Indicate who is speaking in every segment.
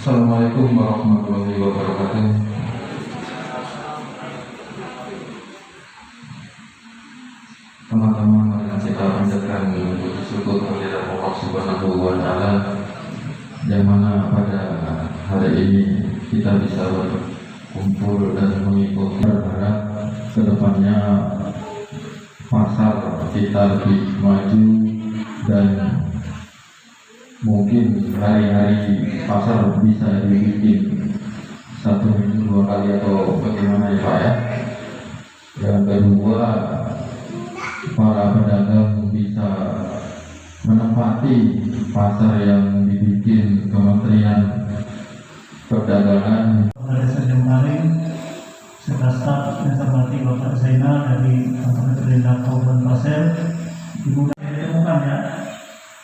Speaker 1: Assalamualaikum warahmatullahi wabarakatuh. Teman-teman, mari kita panjatkan puji syukur kehadirat Allah Subhanahu wa Ta'ala, yang mana pada hari ini kita bisa berkumpul dan mengikuti. Berharap kedepannya pasar kita lebih maju dan mungkin hari-hari pasar bisa dibikin 1 minggu 2 kali atau bagaimana ya Pak ya. Yang kedua, para pedagang bisa menempati pasar yang dibikin Kementerian Perdagangan.
Speaker 2: Pada saat yang kemarin, serta staf yang terhormati Bapak Zainal dari Kantor Pemerintah Kabupaten Pasir ditemukan ya,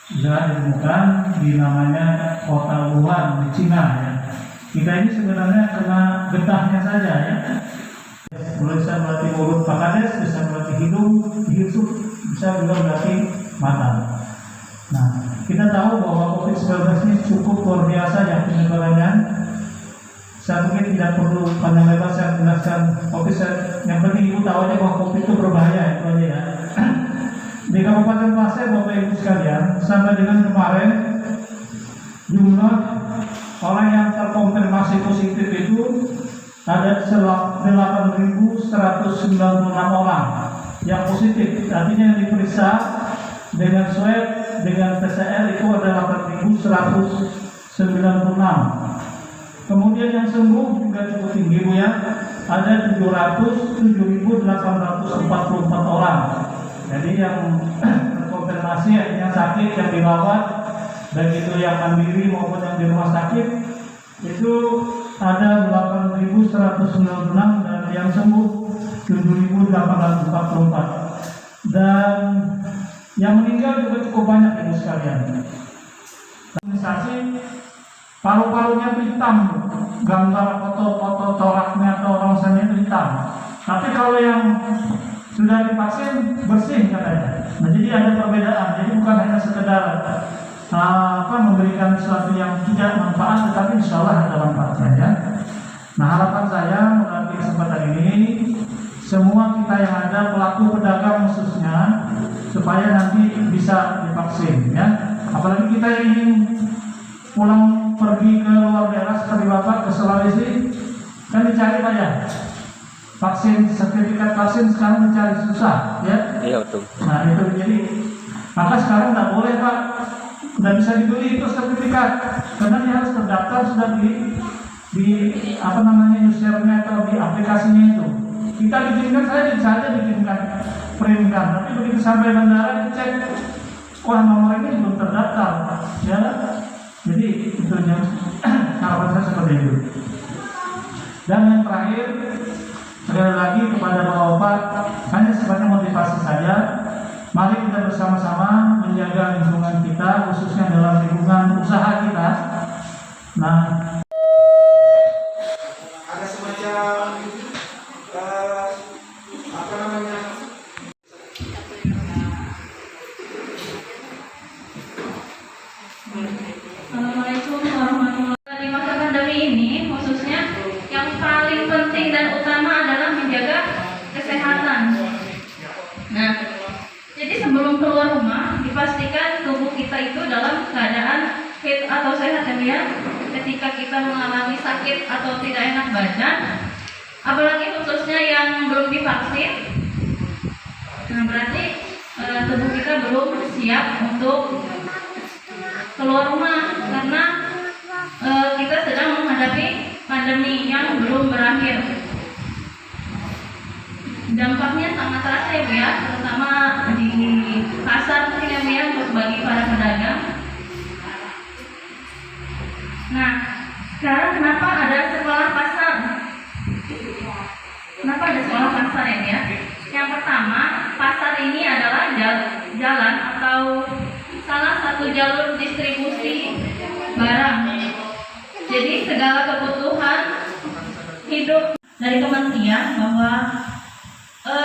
Speaker 2: sudah ditemukan di namanya Kota Wuhan di Cina ya. Kita ini sebenarnya kena getahnya saja ya. Mulai bisa melatih mulut Pak Kades, bisa melatih hidung, Yusuf, bisa juga melatih mata. Nah, kita tahu bahwa COVID-19 ini cukup luar biasa ya penyebarannya. Saya mungkin tidak perlu panjang lebar saya menjelaskan COVID. Yang penting ibu tahu aja bahwa COVID itu berbahaya, itu aja ya. Di Kabupaten Pasir, Bapak Ibu sekalian, sampai dengan kemarin jumlah orang yang terkonfirmasi positif itu ada 8.196 orang yang positif. Artinya yang diperiksa dengan swab dengan PCR itu ada 8.196. Kemudian yang sembuh juga cukup tinggi Bu ya, ada 707.844 orang. Jadi yang terkonfirmasi yang sakit, yang dirawat, baik itu yang mandiri maupun yang di rumah sakit itu ada 8.196 dan yang sembuh 7.844. Dan yang meninggal juga cukup banyak Ibu sekalian. Organisasi paru-parunya itu hitam, gambar foto-foto toraknya atau rongsanya itu hitam. Tapi kalau yang sudah divaksin bersih katanya. Nah, jadi ada perbedaan. Jadi bukan hanya sekedar memberikan sesuatu yang tidak manfaat, tetapi insya Allah ada manfaatnya ya. Nah, harapan saya melalui kesempatan ini semua kita yang ada pelaku pedagang khususnya supaya nanti bisa divaksin ya. Apalagi kita yang ingin pulang pergi ke luar daerah seperti Bapak ke Sulawesi kan dicari Pak ya. Vaksin, sertifikat vaksin sekarang dicari susah ya. Iya betul. Nah itu jadi maka sekarang nggak boleh Pak, nggak bisa dibeli itu sertifikat karena dia harus terdaftar sudah di usernya atau di aplikasinya itu. Kita bikinkan, saya saja bikinkan printkan, tapi begitu sampai bandara dicek, wah nomor ini belum terdaftar ya. Jadi itu yang harapan saya seperti itu. Dan yang terakhir, sekali lagi kepada Bapak, hanya sebagai motivasi saja, mari kita bersama-sama menjaga lingkungan kita, khususnya dalam lingkungan usaha kita. Nah,
Speaker 3: ada semacam apa namanya?
Speaker 4: Assalamualaikum warahmatullahi wabarakatuh. Di masa pandemi ini khususnya yang paling penting dan utama adalah menjaga kesehatan. Nah, jadi sebelum keluar rumah dipastikan tubuh kita itu dalam keadaan fit atau sehat ya. Ketika kita mengalami sakit atau tidak enak badan, apalagi khususnya yang belum divaksin, nah berarti tubuh kita belum siap untuk keluar rumah karena kita sedang menghadapi pandemi yang belum berakhir. Dampaknya sangat terasa ya Bu ya, terutama di pasar mungkin ya Bu ya, untuk bagi para pedagang. Nah, sekarang kenapa ada sekolah pasar? Kenapa ada sekolah pasar ya Bu ya? Yang pertama, pasar ini adalah jalan atau salah satu jalur distribusi barang. Jadi segala kebutuhan hidup dari kementerian bahwa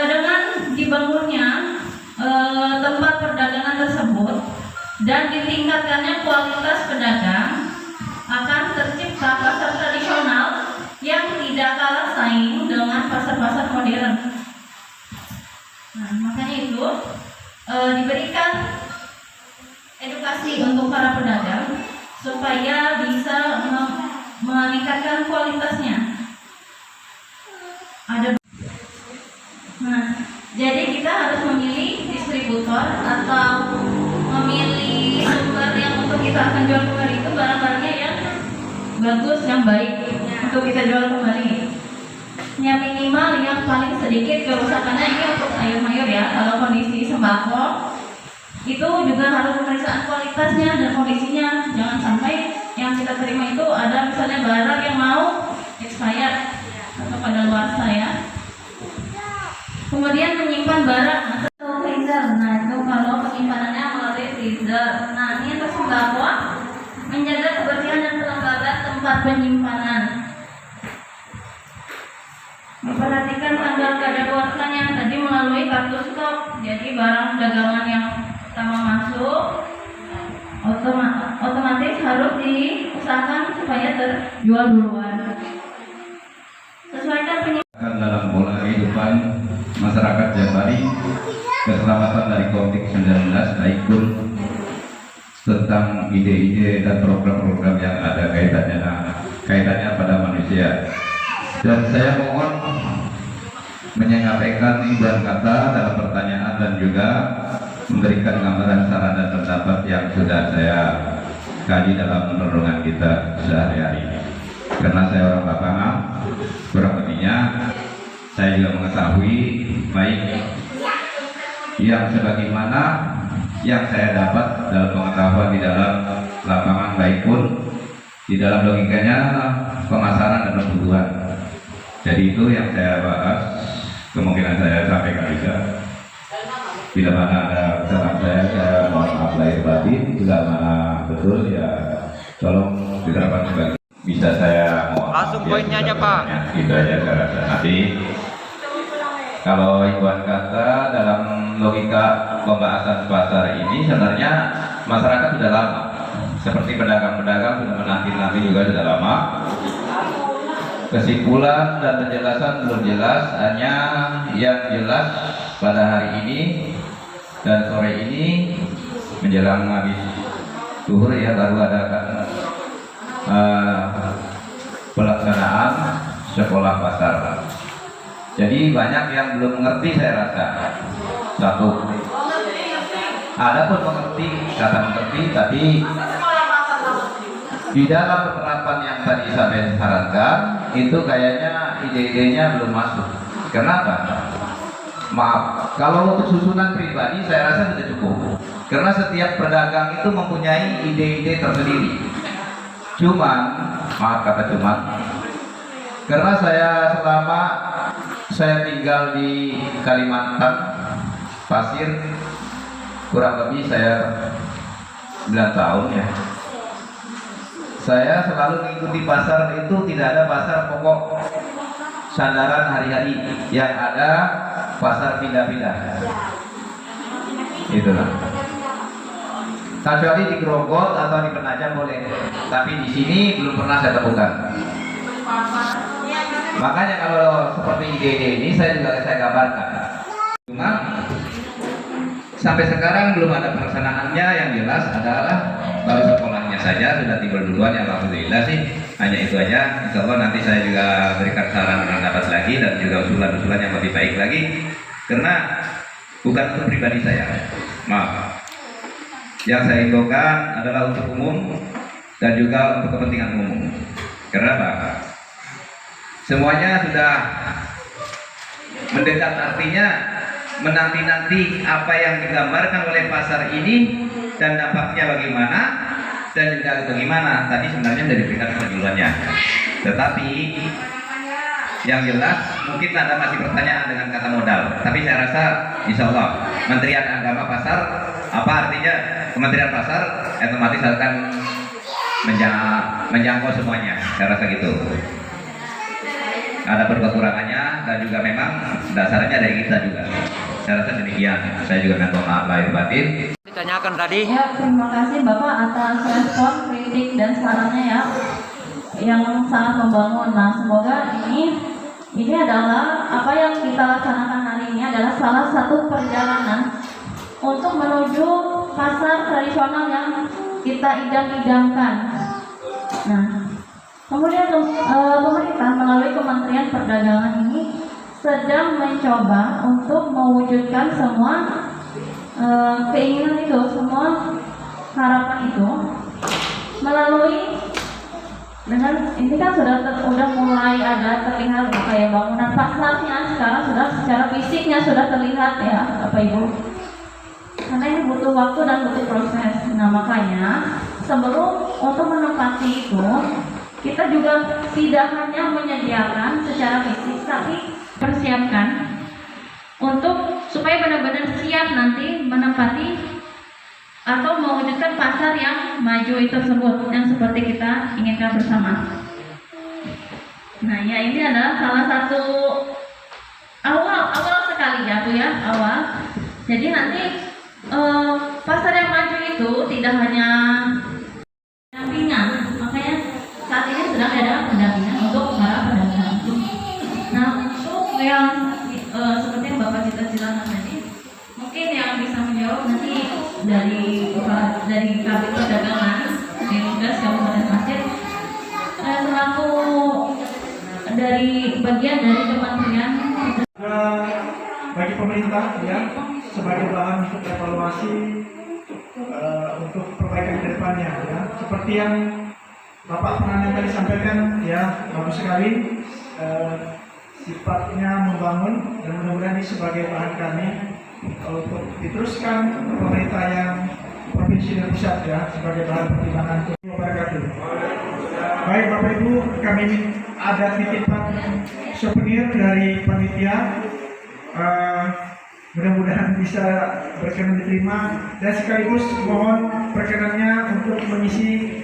Speaker 4: dengan dibangunnya tempat perdagangan tersebut dan ditingkatkannya kualitas pedagang akan tercipta modern. Nah, makanya itu diberikan edukasi untuk para pedagang supaya bisa meningkatkan kualitasnya. Nah, jadi kita harus memilih distributor atau memilih sumber yang untuk kita akan jual kembali itu barang-barangnya yang bagus, yang baik untuk kita jual kembali. Yang minimal yang paling sedikit kerusakannya ini untuk sayur-mayur ya. Kalau kondisi sembako itu juga harus pemeriksaan kualitasnya dan kondisinya. Jangan sampai yang kita terima itu ada misalnya barang yang mau expired atau kadaluarsa ya. Kemudian menyimpan barang atau freezer. Nah itu kalau penyimpanannya melalui freezer. Nah ini untuk sembako menjaga kebersihan dan kelembaban tempat penyimpanan. Memperhatikan tanggal kadaluarsanya tadi melalui kartu stok. Jadi barang dagangan yang pertama masuk otomatis harus diusahakan supaya terjual duluan. Sesuaikan penyimpanan
Speaker 5: dalam pola kehidupan masyarakat Jambari, keselamatan dari COVID-19 baik pun tentang ide-ide dan program-program yang ada kaitannya pada manusia. Dan saya mohon menyampaikan ibarat kata dalam pertanyaan dan juga memberikan gambaran saran dan pendapat yang sudah saya kaji dalam renungan kita sehari-hari. Karena saya orang lapangan, kurang lebihnya saya juga mengetahui baik yang sebagaimana yang saya dapat dalam pengetahuan di dalam lapangan baik pun di dalam logikanya pemasaran dan pemburuan. Jadi itu yang saya bahas, kemungkinan saya sampaikan juga. Bila mana ada kesalahan saya mohon maaf lahir batin. Bila mana betul ya tolong diterapkan juga. Bisa saya mohon
Speaker 6: langsung poinnya aja Pak.
Speaker 5: Gitu aja saya rasa. Nanti kalau ibuan kata dalam logika pembahasan pasar ini sebenarnya masyarakat sudah lama. Seperti pedagang-pedagang sudah menanti-nanti juga sudah lama. Kesimpulan dan penjelasan belum jelas, hanya yang jelas pada hari ini dan sore ini menjelang habis zuhur ya baru ada pelaksanaan sekolah pasar. Jadi banyak yang belum mengerti saya rasa. Satu, ada pun mengerti, kata mengerti, tapi di dalam penerapan yang tadi saya sarankan itu kayaknya ide-idenya belum masuk. Kenapa? Maaf, kalau untuk susunan pribadi saya rasa sudah cukup. Karena setiap pedagang itu mempunyai ide-ide tersendiri. Cuman, maaf kata cuman, karena selama saya tinggal di Kalimantan Pasir, kurang lebih saya 9 tahun ya. Saya selalu mengikuti pasar itu, tidak ada pasar pokok sandaran hari-hari, yang ada pasar pindah-pindah. Itulah. Kecuali di Grogol atau di Penajam boleh, tapi di sini belum pernah saya temukan. Makanya kalau seperti ide-ide ini saya gambarkan. Cuma sampai sekarang belum ada pelaksanaannya. Yang jelas adalah baru sekolahnya saja sudah timbul duluan, ya alhamdulillah sih. Hanya itu aja. Insya Allah nanti saya juga berikan saran dan pendapat lagi dan juga usulan-usulan yang lebih baik lagi. Karena bukan untuk pribadi saya, maaf. Yang saya himbaukan adalah untuk umum dan juga untuk kepentingan umum. Kenapa? Semuanya sudah mendekat, artinya menanti-nanti apa yang digambarkan oleh pasar ini dan dampaknya bagaimana dan juga bagaimana. Tadi sebenarnya sudah diberikan penjelasannya. Tetapi yang jelas mungkin ada masih pertanyaan dengan kata modal. Tapi saya rasa insya Allah Kementerian Agama Pasar, apa artinya Kementerian Pasar otomatis akan menjangkau semuanya. Saya rasa gitu. Ada kekurangannya dan juga memang dasarnya dari kita juga. Saya rasa demikian. Saya juga minta maaf lahir batin.
Speaker 6: Ditanyakan tadi.
Speaker 4: Ya, terima kasih Bapak atas respon, kritik dan sarannya ya, yang sangat membangun. Nah, semoga ini adalah apa yang kita laksanakan hari ini adalah salah satu perjalanan untuk menuju pasar tradisional yang kita idam-idamkan. Nah, kemudian pemerintah melalui Kementerian Perdagangan ini sedang mencoba untuk mewujudkan semua keinginan itu, semua harapan itu melalui dengan ini kan sudah mulai ada terlihat kayak bangunan pasarnya sekarang sudah secara fisiknya sudah terlihat ya Bapak Ibu. Karena ini butuh waktu dan butuh proses. Nah makanya sebelum untuk menempati itu kita juga tidak hanya menyediakan secara fisik tapi persiapkan untuk supaya benar-benar siap nanti menempati atau mewujudkan pasar yang maju itu tersebut yang seperti kita inginkan bersama. Nah ya ini adalah salah satu awal sekali ya Bu ya, awal. Jadi nanti pasar yang maju itu tidak hanya pendampingan, makanya saat ini sedang ada pendampingan untuk para pedagang. Nah untuk yang seperti yang Bapak ceritakan tadi, mungkin yang bisa menjawab nanti dari Kabit Perdagangan Dinkes Kabupaten Pasir selaku dari bagian dari Kementerian.
Speaker 2: Bagi pemerintah ya sebagai bahan untuk evaluasi untuk perbaikan ke depannya ya. Seperti yang Bapak Penanya tadi sampaikan ya, bagus sekali sifatnya membangun dan mudah-mudahan ini sebagai bahan kami untuk diteruskan pemerintah yang provinsi dan pusat ya sebagai bahan pertimbangan untuk wabarakatuh. Baik Bapak Ibu, kami ada titipan souvenir dari panitia. Mudah-mudahan bisa berkenan diterima dan sekaligus mohon perkenannya untuk mengisi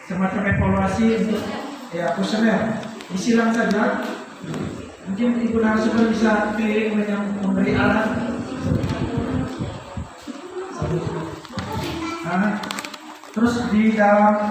Speaker 2: semacam evaluasi untuk ya kuesioner. Disilang saja. Mungkin Ibu narasumber bisa keliling memberi alat. Terus di dalam